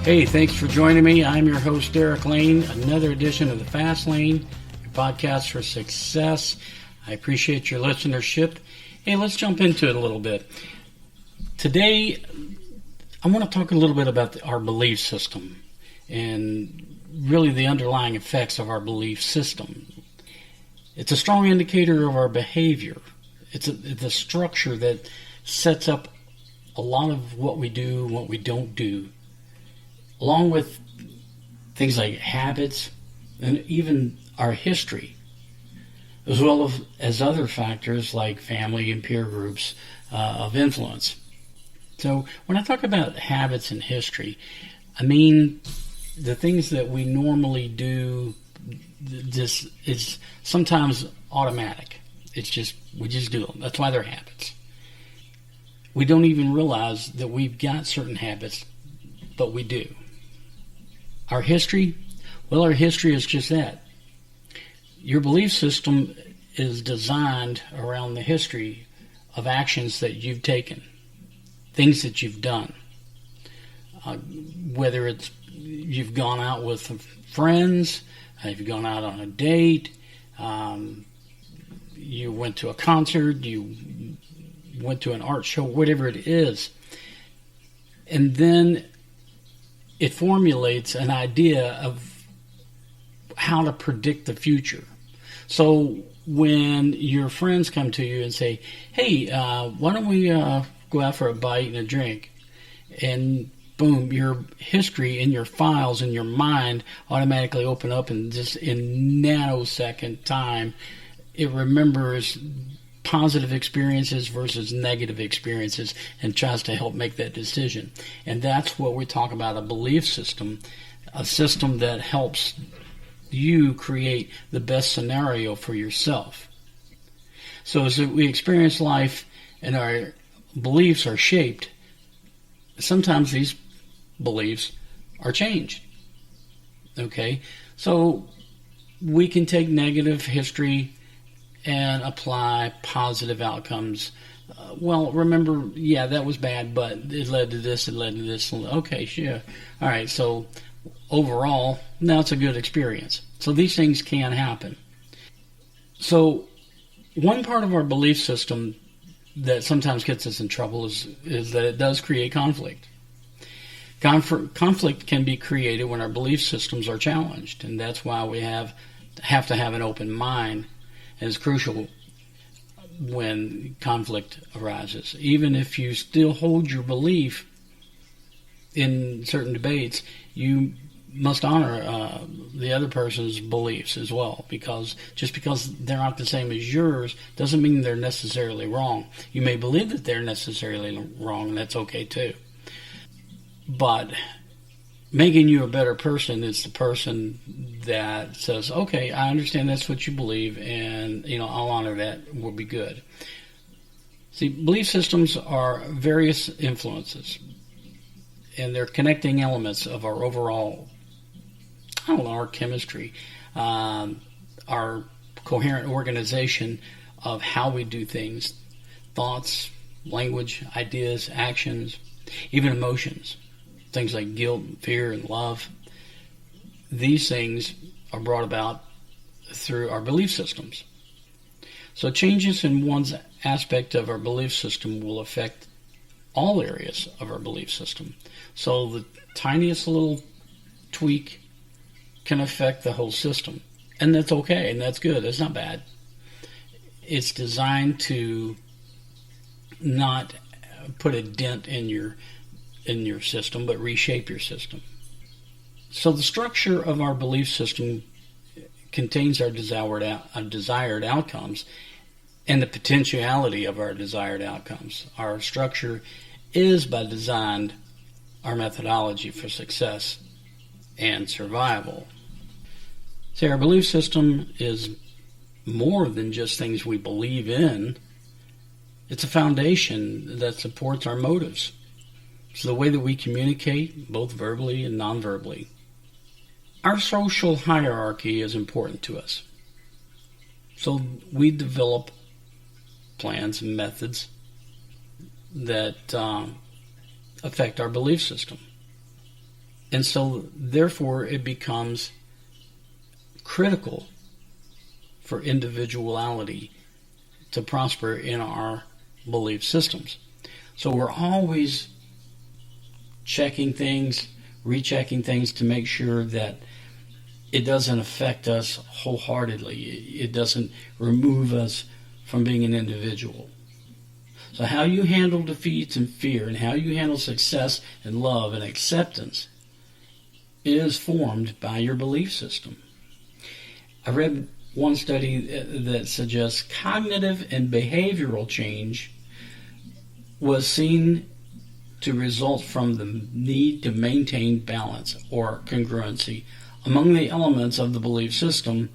Hey, thanks for joining me. I'm your host, Derek Lane. Another edition of the Fast Lane, your podcast for success. I appreciate your listenership. Hey, let's jump into it a little bit. Today, I want to talk a little bit about our belief system and really the underlying effects of our belief system. It's a strong indicator of our behavior. It's the structure that sets up a lot of what we do and what we don't do, along with things like habits and even our history, as well as other factors like family and peer groups of influence. So when I talk about habits and history, I mean the things that we normally do. This is sometimes automatic. We just do them. That's why they're habits. We don't even realize that we've got certain habits, but we do. Our history? Well, our history is just that. Your belief system is designed around the history of actions that you've taken, things that you've done. Whether it's you've gone out with friends, you've gone out on a date, you went to a concert, you went to an art show, whatever it is. And then it formulates an idea of how to predict the future. So when your friends come to you and say, hey, why don't we go out for a bite and a drink? And boom, your history and your files in your mind automatically open up, and just in nanosecond time, it remembers positive experiences versus negative experiences and tries to help make that decision. And that's what we talk about, a belief system, a system that helps you create the best scenario for yourself. So as we experience life and our beliefs are shaped, sometimes these beliefs are changed. Okay? So we can take negative history and apply positive outcomes. Well, remember, yeah, that was bad, but it led to this, it led to this. Okay, sure. All right, so overall, now it's a good experience. So these things can happen. So one part of our belief system that sometimes gets us in trouble is that it does create conflict. Conflict can be created when our belief systems are challenged, and that's why we have to have an open mind. Is crucial when conflict arises. Even if you still hold your belief in certain debates, you must honor the other person's beliefs as well, because just because they're not the same as yours doesn't mean they're necessarily wrong. You may believe that they're necessarily wrong, and that's okay too. But making you a better person is the person that says, okay, I understand that's what you believe, and I'll honor that, will be good. See, belief systems are various influences, and they're connecting elements of our overall, our chemistry, our coherent organization of how we do things, thoughts, language, ideas, actions, even emotions. Things like guilt, fear, and love. These things are brought about through our belief systems. So changes in one's aspect of our belief system will affect all areas of our belief system. So the tiniest little tweak can affect the whole system. And that's okay, and that's good. That's not bad. It's designed to not put a dent in your system, but reshape your system. So the structure of our belief system contains our desired outcomes and the potentiality of our desired outcomes. Our structure is, by design, our methodology for success and survival. See, our belief system is more than just things we believe in. It's a foundation that supports our motives. It's the way that we communicate, both verbally and non-verbally. Our social hierarchy is important to us. So we develop plans and methods that affect our belief system. And so, therefore, it becomes critical for individuality to prosper in our belief systems. So we're always checking things, rechecking things to make sure that it doesn't affect us wholeheartedly. It doesn't remove us from being an individual. So how you handle defeats and fear, and how you handle success and love and acceptance is formed by your belief system. I read one study that suggests cognitive and behavioral change was seen to result from the need to maintain balance or congruency among the elements of the belief system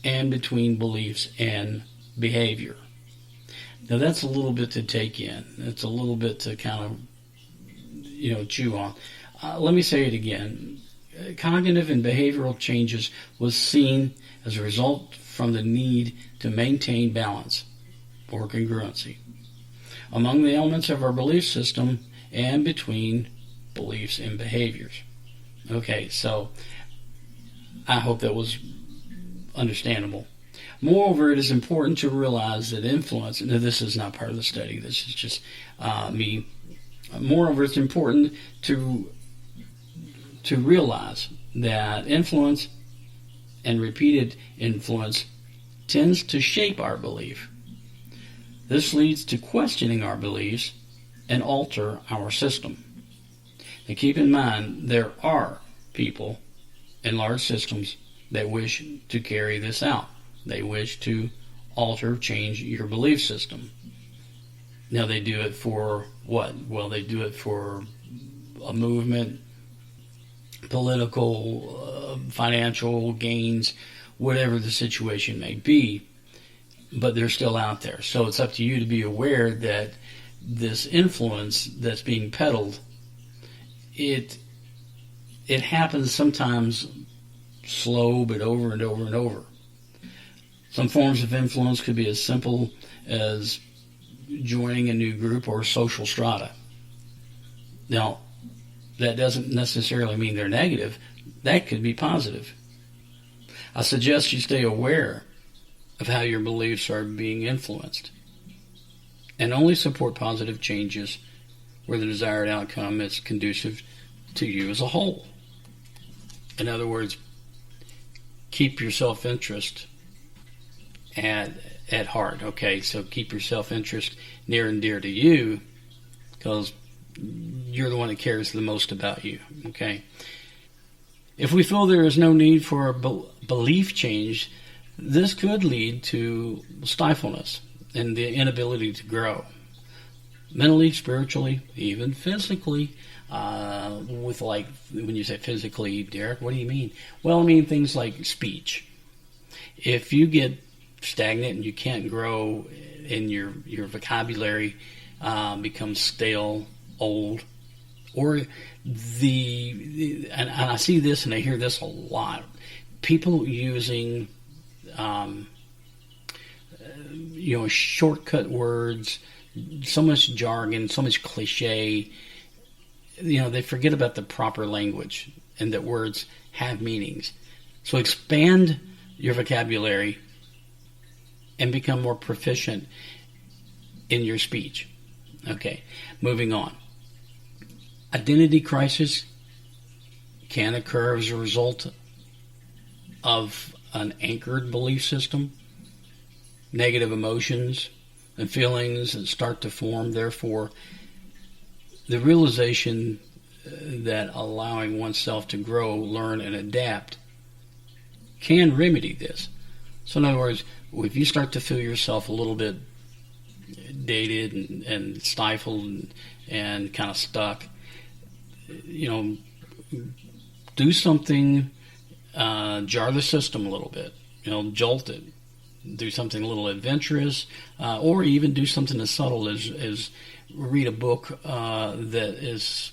and between beliefs and behavior. Now that's a little bit to take in. It's a little bit to kind of, chew on. Let me say it again. Cognitive and behavioral changes was seen as a result from the need to maintain balance or congruency among the elements of our belief system and between beliefs and behaviors. Okay, so I hope that was understandable. Moreover, it is important to realize that influence, and this is not part of the study, this is just me. Moreover, it's important to realize that influence and repeated influence tends to shape our belief. This leads to questioning our beliefs and alter our system. Now keep in mind, there are people in large systems that wish to carry this out. They wish to alter, change your belief system. Now they do it for what? Well, they do it for a movement, political, financial gains, whatever the situation may be, but they're still out there. So it's up to you to be aware that this influence that's being peddled, it happens sometimes slow, but over and over and over. Some forms of influence could be as simple as joining a new group or social strata. Now, that doesn't necessarily mean they're negative. That could be positive. I suggest you stay aware of how your beliefs are being influenced and only support positive changes where the desired outcome is conducive to you as a whole. In other words, keep your self-interest at heart. Okay, so keep your self-interest near and dear to you, because you're the one that cares the most about you. Okay. If we feel there is no need for a belief change, this could lead to stifleness and the inability to grow. Mentally, spiritually, even physically. With like, when you say physically, Derek, what do you mean? Well, I mean things like speech. If you get stagnant and you can't grow and your vocabulary becomes stale, old, or and I see this and I hear this a lot, people using shortcut words, so much jargon, so much cliche. They forget about the proper language and that words have meanings. So expand your vocabulary and become more proficient in your speech. Okay, moving on. Identity crisis can occur as a result of an anchored belief system. Negative emotions and feelings that start to form. Therefore, the realization that allowing oneself to grow, learn, and adapt can remedy this. So in other words, if you start to feel yourself a little bit dated and stifled and kind of stuck, do something, jar the system a little bit, jolt it. Do something a little adventurous, or even do something as subtle as read a book that is,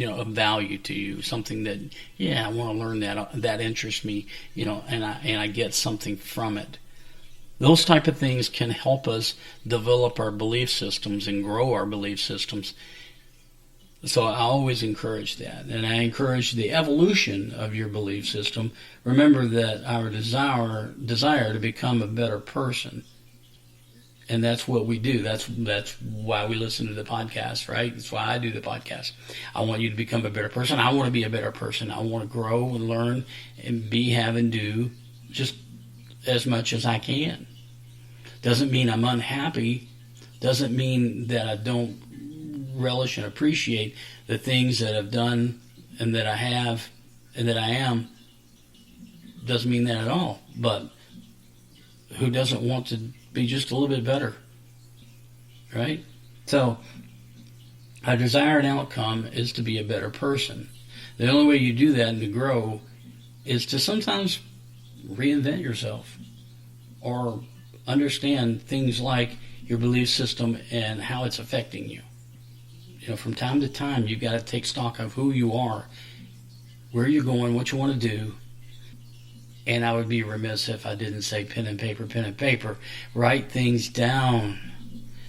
of value to you. Something that, I want to learn that interests me, and I get something from it. Those type of things can help us develop our belief systems and grow our belief systems So I always encourage that. And I encourage the evolution of your belief system. Remember that our desire to become a better person. And that's what we do. That's why we listen to the podcast, right? That's why I do the podcast. I want you to become a better person. I want to be a better person. I want to grow and learn and be, have, and do just as much as I can. Doesn't mean I'm unhappy. Doesn't mean that I don't relish and appreciate the things that I've done and that I have and that I am. Doesn't mean that at all. But who doesn't want to be just a little bit better, right? So our desired outcome is to be a better person. The only way you do that and to grow is to sometimes reinvent yourself or understand things like your belief system and how it's affecting you. You know, from time to time, you've got to take stock of who you are, where you're going, what you want to do. And I would be remiss if I didn't say pen and paper, pen and paper. Write things down.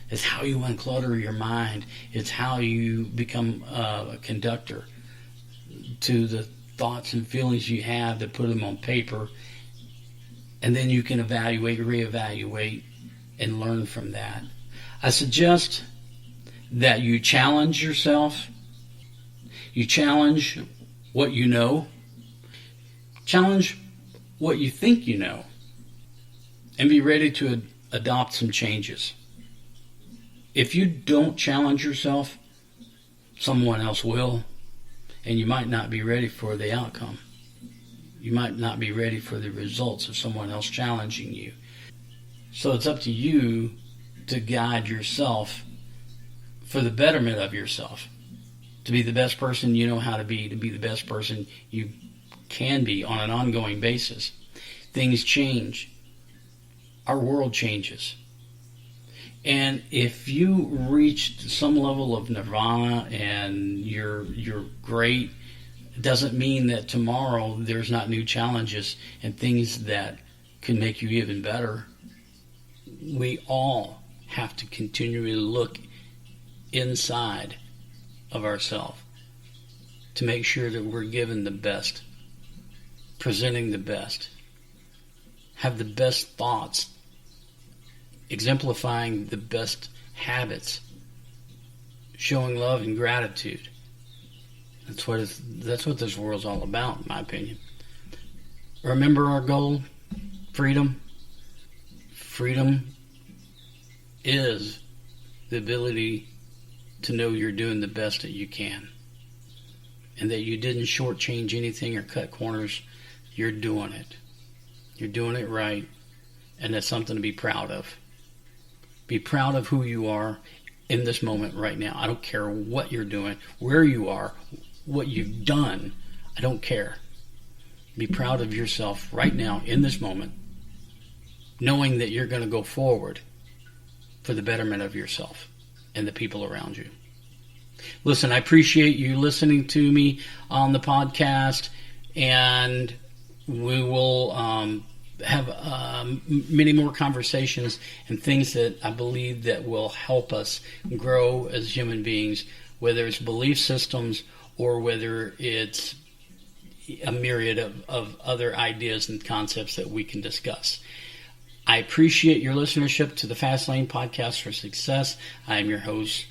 It's how you unclutter your mind. It's how you become a conductor to the thoughts and feelings you have, to put them on paper. And then you can evaluate, reevaluate, and learn from that. I suggest that you challenge yourself. You challenge what you know. Challenge what you think you know, and be ready to adopt some changes. If you don't challenge yourself, someone else will, and you might not be ready for the outcome. You might not be ready for the results of someone else challenging you. So it's up to you to guide yourself for the betterment of yourself, to be the best person you know how to be the best person you can be on an ongoing basis. Things change. Our world changes. And if you reached some level of nirvana and you're great, it doesn't mean that tomorrow there's not new challenges and things that can make you even better. We all have to continually look inside of ourselves to make sure that we're given the best, presenting the best, have the best thoughts, exemplifying the best habits, showing love and gratitude. That's what this world's all about, in my opinion. Remember our goal: freedom. Freedom is the ability to know you're doing the best that you can, and that you didn't shortchange anything or cut corners. You're doing it. You're doing it right, and that's something to be proud of. Be proud of who you are in this moment right now. I don't care what you're doing, where you are, what you've done. I don't care. Be proud of yourself right now in this moment, knowing that you're going to go forward for the betterment of yourself and the people around you. Listen, I appreciate you listening to me on the podcast, and we will have many more conversations and things that I believe that will help us grow as human beings, whether it's belief systems or whether it's a myriad of other ideas and concepts that we can discuss. I appreciate your listenership to the Fast Lane Podcast for Success. I am your host,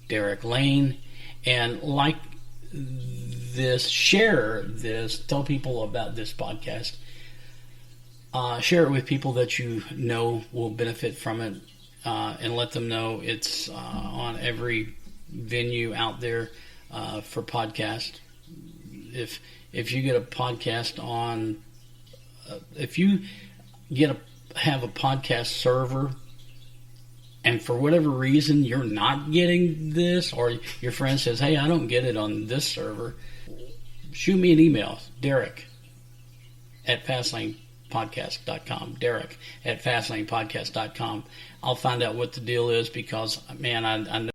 Derek Lane, and like this, share this, tell people about this podcast. Share it with people that you know will benefit from it, and let them know it's on every venue out there for podcast. If you get a podcast on, if you have a podcast server, and for whatever reason you're not getting this, or your friend says, "Hey, I don't get it on this server," shoot me an email, Derek@FastlanePodcast.com. Derek@FastlanePodcast.com. I'll find out what the deal is, because, man, I know